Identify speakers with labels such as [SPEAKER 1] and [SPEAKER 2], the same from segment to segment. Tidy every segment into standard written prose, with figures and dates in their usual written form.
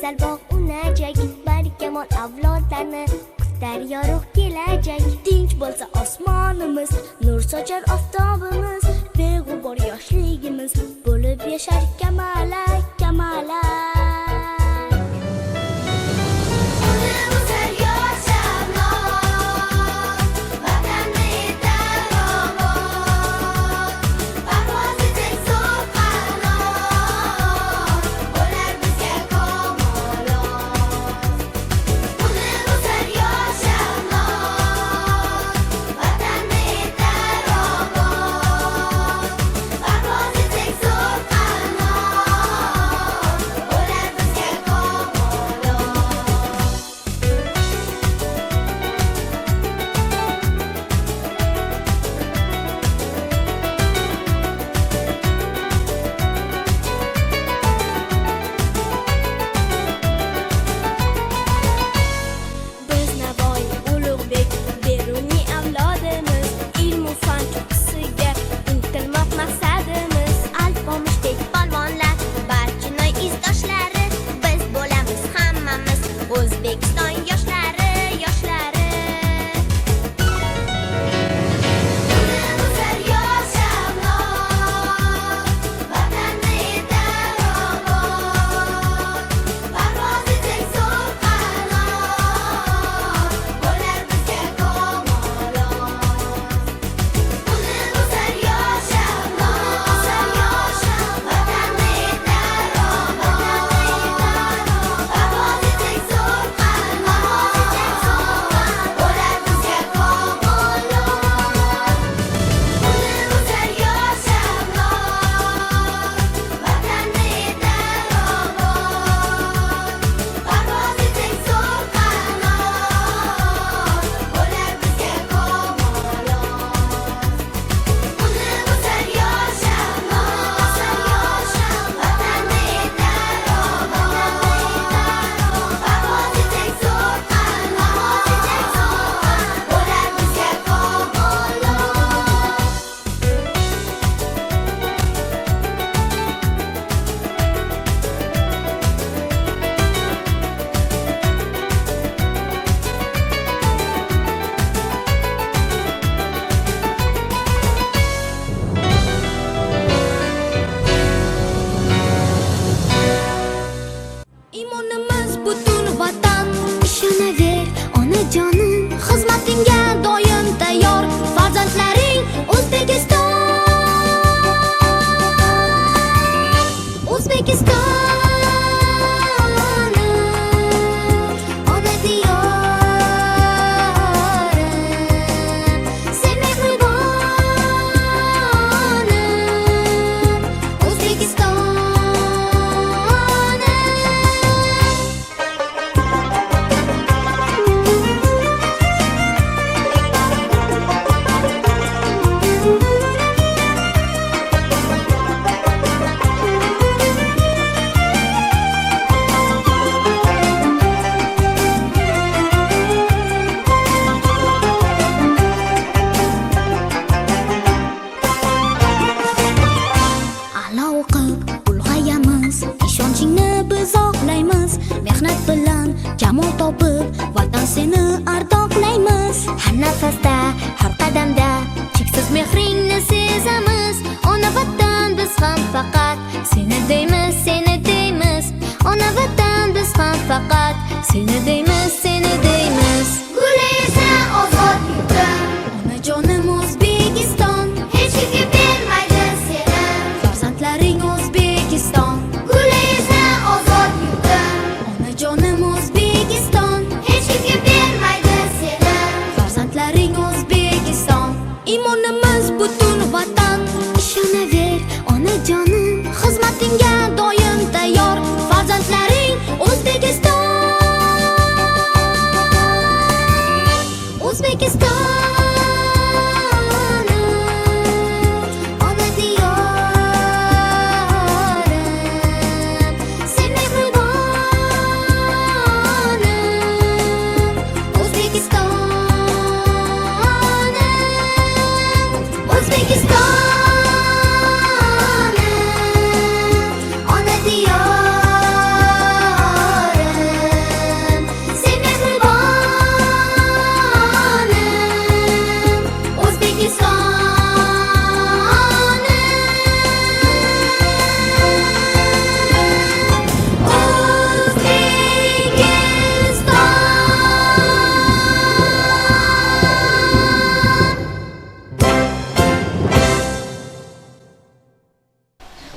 [SPEAKER 1] go'zal bog' unajak, barkamol avlodlarni kutar yorug' kelajak. Tinch bo'lsa osmonimiz, nur sochar oftobimiz, beg'ubor yoshligimiz bo'lib yashar kamalak, kamalak.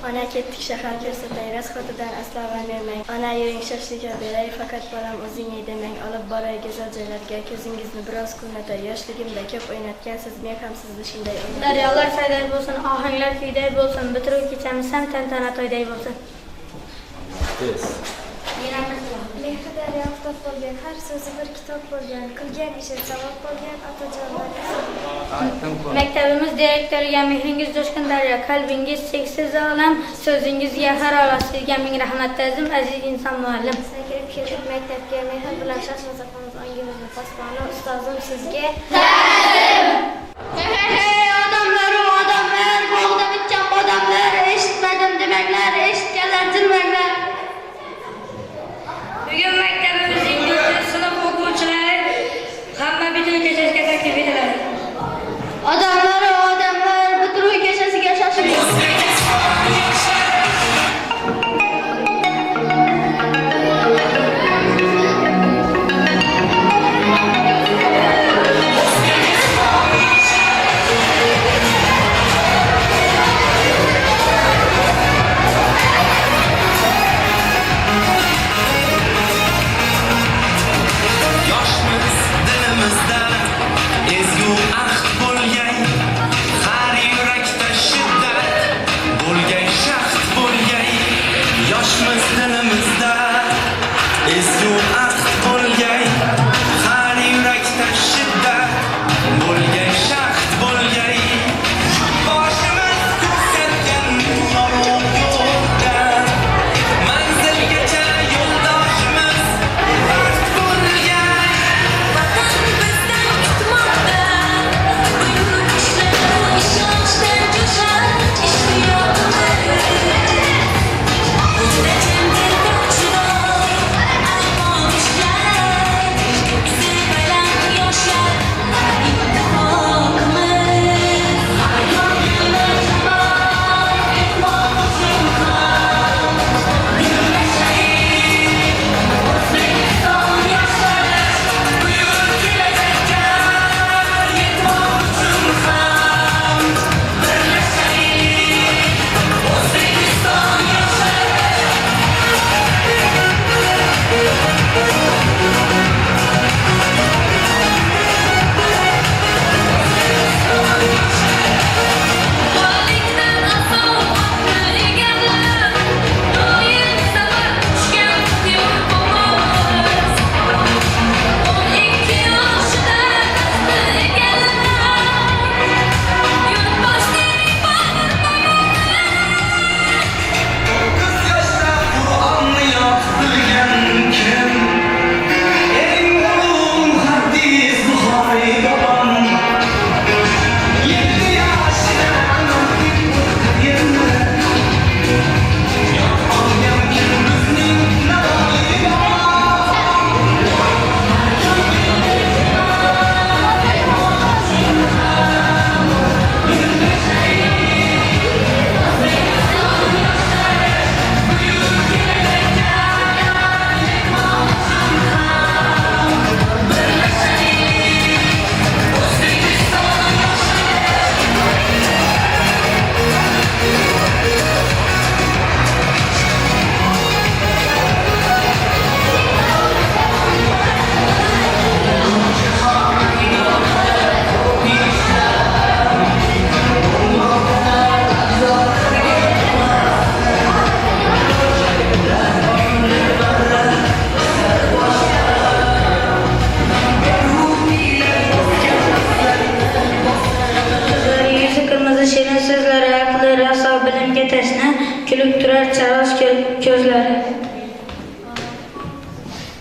[SPEAKER 2] Ona ketdik shahar ko'rsatay, rasxotidan aslo vermang. Ona yuring shoshlikka beray, faqat bolam o'zing demang. Olib boray go'zal joylarga, ko'zingizni biroz quvnatay. Yoshligimda ko'p o'ynatgansiz, men ham sizni shunday o'ynayman.
[SPEAKER 3] Daryolar sayday bo'lsin, ohanglar kuyday bo'lsin, bitiruv kechamiz ham tantana to'yday bo'lsin.
[SPEAKER 1] Mehri daryo oftob bo'lgan, har so'zi bir kitob bo'lgan, qilgan ishi savob bo'lgan, otajonlar
[SPEAKER 3] Maktabimiz direktoriga mehringiz jo'shqin daryo, qalbingiz cheksiz olam, so'zingizga har ola sizga ming rahmat ta'zim, aziz inson muallim.
[SPEAKER 1] kirib keldik maktabga, mehr bilan shoshmasa qolamiz ongimizni posboni, ustozim sizga
[SPEAKER 3] Odamlar, bog'da bitgan odamlar, eshitmadim demanglar, eshitganlar jilmanglar. Bugun maktabimizning 4-sinf o'quvchilari hamma bitiruv kechasiga taklif etiladi. Odamlar, bitiruv kechasiga shoshiling.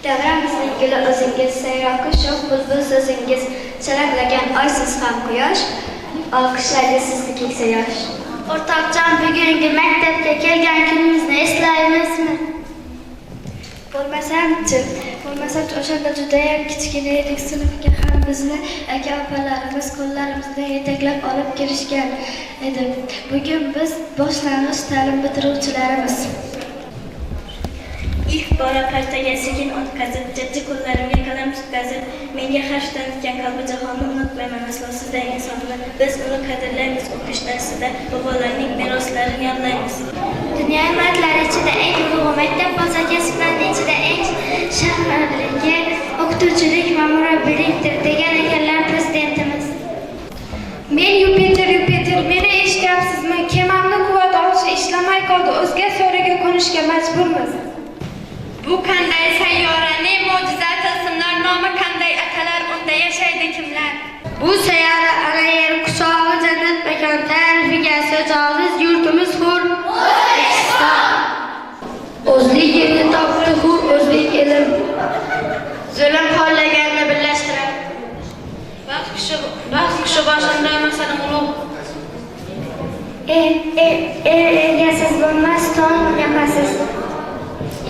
[SPEAKER 1] Davramizning guli o'zingiz, sayroqi shoh bulbul so'zingiz, charaqlagan oysiz ham quyosh, olqishlarga sizni keksa yosh.
[SPEAKER 3] O'rtoqjon, bugungi maktabga kelgan kunimizni eslaymizmi?
[SPEAKER 1] Bo'lmasam-chi, o'shanda judayam kichkina edik, sinfga ham bizni aka-opalarimiz qo'llarimizdan yetaklab olib kirishgan edi. Bugun biz boshlang'ich ta'lim bitiruvchilarimiz.
[SPEAKER 2] İlk bora partaga sekin o'tkazib, jajji qo'llarimga qalam tutqazib, menga xarj tanitgan qalbi jahonni unutmayman aslo sizday insonni. Biz uni qadrlaymiz o'qish darsida, bobolarning meroslarini yodlaymiz.
[SPEAKER 1] ne'matlar ichida eng ulug'i maktab bo'lsa, kasblarning ichida eng sharafliligi o'qituvchilik va murabbiylikdir degan ekanlar prezidentimiz.
[SPEAKER 4] Men Yupiter, meni eshityapsizmi? Kemamni quvvat olishi ishlamay qoldi. O'zga so'riga qo'nishga majburmiz.
[SPEAKER 5] Bu qanday sayyora, ne mo'jiza, tılsımlar nomi qanday atalar, unda yashaydi kimlar?
[SPEAKER 3] Bu sayyora ana yer quchog'i jannat makon, tarifiga so'z oziz yurtimiz hur. O'zlik yerni topdi hur, o'zlik ilm.
[SPEAKER 5] Zulm xollaganni birlashtirib. Baxt kishi boshida masalan ulug'.
[SPEAKER 1] Egasiz bo'lmas, ton yapasiz.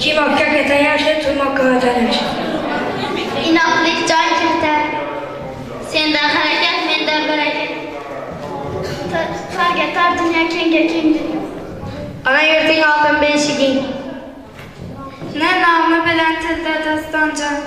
[SPEAKER 3] Kimoqqa ketayashi, turmoqqa vatanish.
[SPEAKER 1] Inoqlik jon kiritar. Sendan harakat, mendan barakat. Torga tor dunyo, kengga keng dunyo.
[SPEAKER 3] Ana yurting oltin beshiging.
[SPEAKER 4] Ne nomi bilan tilda dostonjon.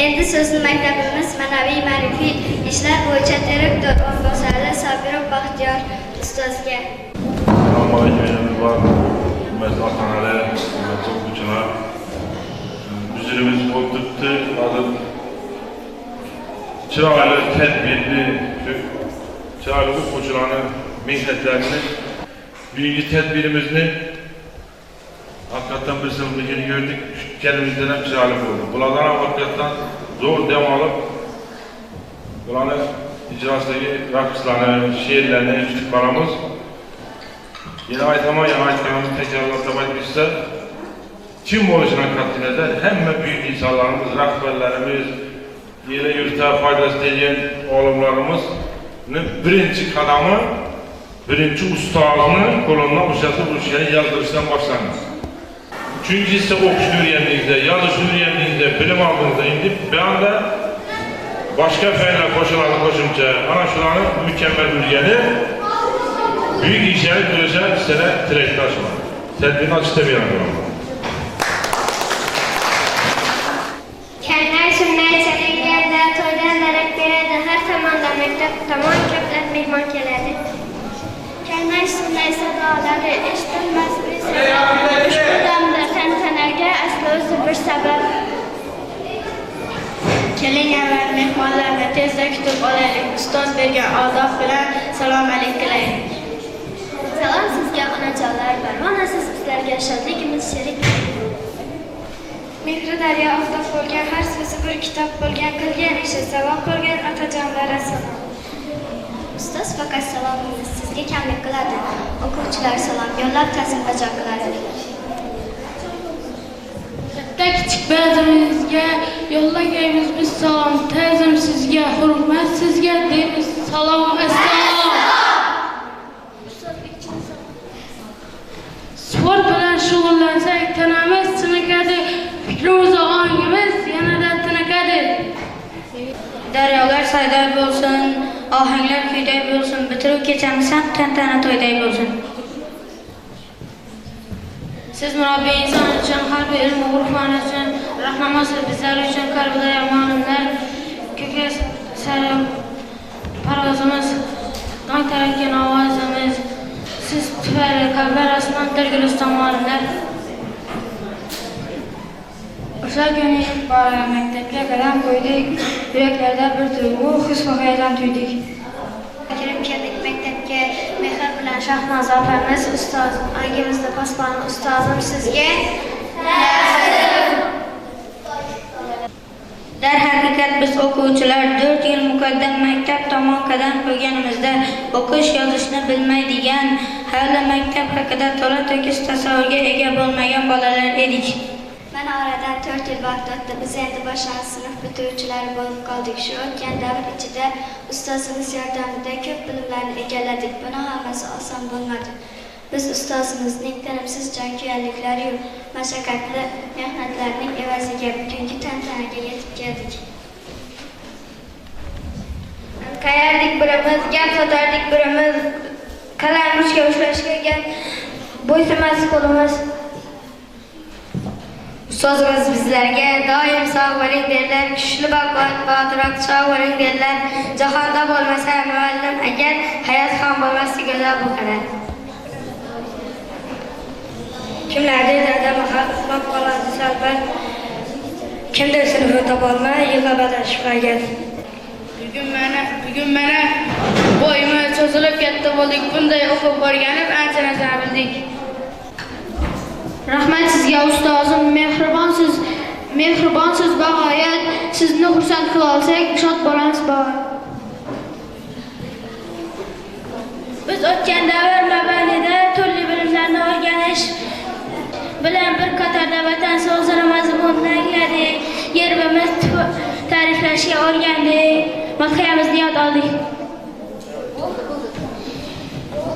[SPEAKER 1] Endi so'zni maktabimiz ma'naviy ma'rifiy ishlar bo'yicha direktor o'rinbosari Sobirov Baxtiyor ustozga.
[SPEAKER 6] Assalomu alaykum, hurmatli ota-onalar, hurmatli o'quvchilar. Bizimiz o'qitdi, hozir chiroyli tadbirni, chiroyli o'quvchilarning mehnatlarini, bugungi tadbirimizni hakikaten bir sınıfını gördük, kendimizden hem çıralı oldu. Bunlardan hakikaten zor dem alıp, bunların icrasındaki rakıslarını, şiirlerini üstük paramız. Yine aytama, yine aytmamız tekrarlatlamayı bizler. Kim oluşuna katkı eder? Hem büyük insanlarımız, rahberlerimiz, yine yurtta faydası diyen oğlumlarımızın birinci kadamı, birinci ustazını kolonuna uşatı bu şeyi yazdırıştan başlanır. Çünkü size okuş öğrendiğinizde, yazış öğrendiğinizde, bilim aldığınızda indi, bir anda başka fenler koşularını koşunca ana şuranın mükemmel ülgeni büyük işleri göreceğiz sene dilekli açma. Tedbirini açıkta bir yana duralım.
[SPEAKER 1] Kendiler sünnet çekilgende, toydan darak beredi, her zamanda mektep tamam köpler mehman keledi. Kendiler sünnet sadaları, eşitmez bir sebep, uçbudamda tantanarga aslı özü bir sebep.
[SPEAKER 2] Keling avval mehmonlarni tezda kutib olaylik. Ustoz bergan odob bilan salom alik qilaylik.
[SPEAKER 1] Salom sizga onajonlar, barvona siz bizlarga shodligimiz sherik. Mehri daryo oftob bo'lgan, har so'zi bir kitob bo'lgan, qilgan ishi savob bo'lgan otajonlara salom. Ustoz faqat salomimiz sizga kamlik qiladi. O'quvchilar salom yo'llab ta'zim bajo qiladi.
[SPEAKER 7] Katta kichik ba'zimizga yo'llagaymiz biz salom, ta'zim sizga, hurmat sizga deymiz salom, assalom. Sport bilan shug'ullansak tanamiz chiniqadi, fikrimiz ongimiz yanada tiniqadi.
[SPEAKER 3] Daryolar sayday bo'lsin, ohanglar kuyday bo'lsin, bitiruv kechamiz ham tantana to'yday bo'lsin.
[SPEAKER 7] Siz murabbiy inson uchun, qalbi ilm urfani uchun, rahnamasiz bizlar uchun qalbida yomonlar, ko'kka sari parvozimiz, dong tarakkan ovozimiz, siz tufayli qalblar osmon dilguliston olimlar. O'sha kuni maktabga qadam qo'ydik, yuraklarda bir tuyg'u, his va hayajon tuydik.
[SPEAKER 1] Kirib keldik maktabga, mehr bilan Shahnoza opamiz, ustoz, ongimizda posbon ustozim sizga
[SPEAKER 3] Darhaqiqat biz o'quvchilar 4 yil muqaddam maktab tomon qadam qo'yganimizda o'qish yozishni bilmaydigan, hali maktab haqida to'la-to'kis tasavvurga ega bo'lmagan bolalar edik.
[SPEAKER 1] Mana oradan 4 yil vaqt o'tdi. Biz endi boshlang'ich sinf bitiruvchilari bo'lib qoldik. Shu o'tgan davr ichida ustozimiz yordamida ko'p bilimlarni egalladik. Buni hammasi oson bo'lmadi. Biz ustozimizning tinimsiz jonkuyarliklari yu mashaqqatli mehnatlarining evaziga bugungi tantanaga yetib keldik. Qayardik birimiz, gap sotardik birimiz, qalamimizga ushlashgan bo'ysunmas qo'limiz. Ustozimiz bizlarga doim sog' bo'ling dedilar, kuchli baquvvat botiroq sog' bo'ling dedilar. Jahonda bo'lmasa muallim agar hayot ham bo'lmasa go'zal bu qadar. Kimlardir dadam xalq qoladi salbat. Kimdir sinfini topolmay yig'lab adashib qolgan.
[SPEAKER 7] Bugun mana bo'yimiz cho'zilib katta bo'ldik. Bunday o'qib o'rganib ancha narsa bildik. Rahmat sizga ustozim, mehribonsiz bag'oyat. Sizni xursand qila olsak, shod bo'lamiz bag'oyat.
[SPEAKER 3] Biz o'tgan davr mobaynida turli bilimlarni o'rganish bilan bir qatorda vatan so'zini mazmunini angladik, yerbimiz ta'riflashga o'rgandik, madhiyamizni yod oldik.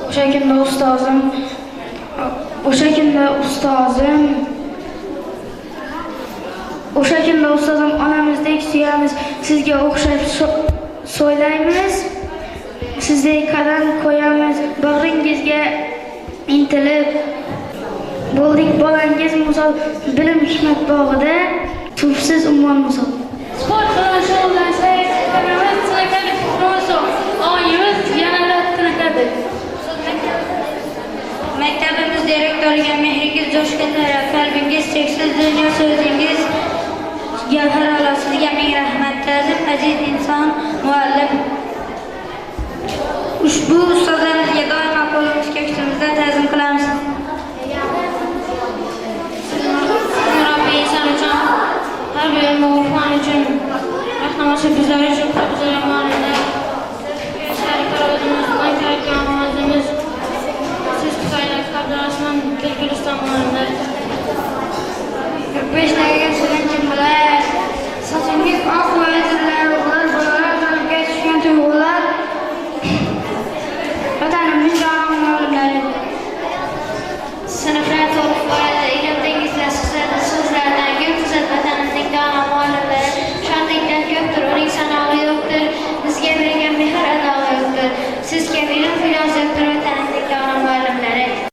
[SPEAKER 7] O'sha kunda ustozim onamizdek suyamiz, sizga o'xshab so'ylaymiz, sizdek qadam qo'yamiz, bag'ringizga intilib bo'ldik bolangiz misol, bilim hikmat bog'ida tufsiz ummon misol. Sport bilan shug'ullansak, tanamiz tiniqadi, fikrimiz ongimiz yanada tiniqadi.
[SPEAKER 3] Maktabimiz direktoriga mehringiz jo'shqin taraf, qalbingiz cheksiz, dunyo so'zingiz gavhar ola, sizga ming rahmat. Ta'zim aziz inson, muallim. Ushbu ustozlarimizga doimo qo'limiz ko'ksimizda ta'zim qilamiz.
[SPEAKER 7] Murabbiy inson uchun, har bir ilm o'quvchi uchun, rahnamosi bizlar uchun bizlar yomonlar. Sari qarovimiz, dong tarakkan ovozimiz, siz tufayli qalblar osmon dilguliston olimlar.
[SPEAKER 4] 45 daqiqa so'zdan kim bilar? Sochingiz oq bo'ladi,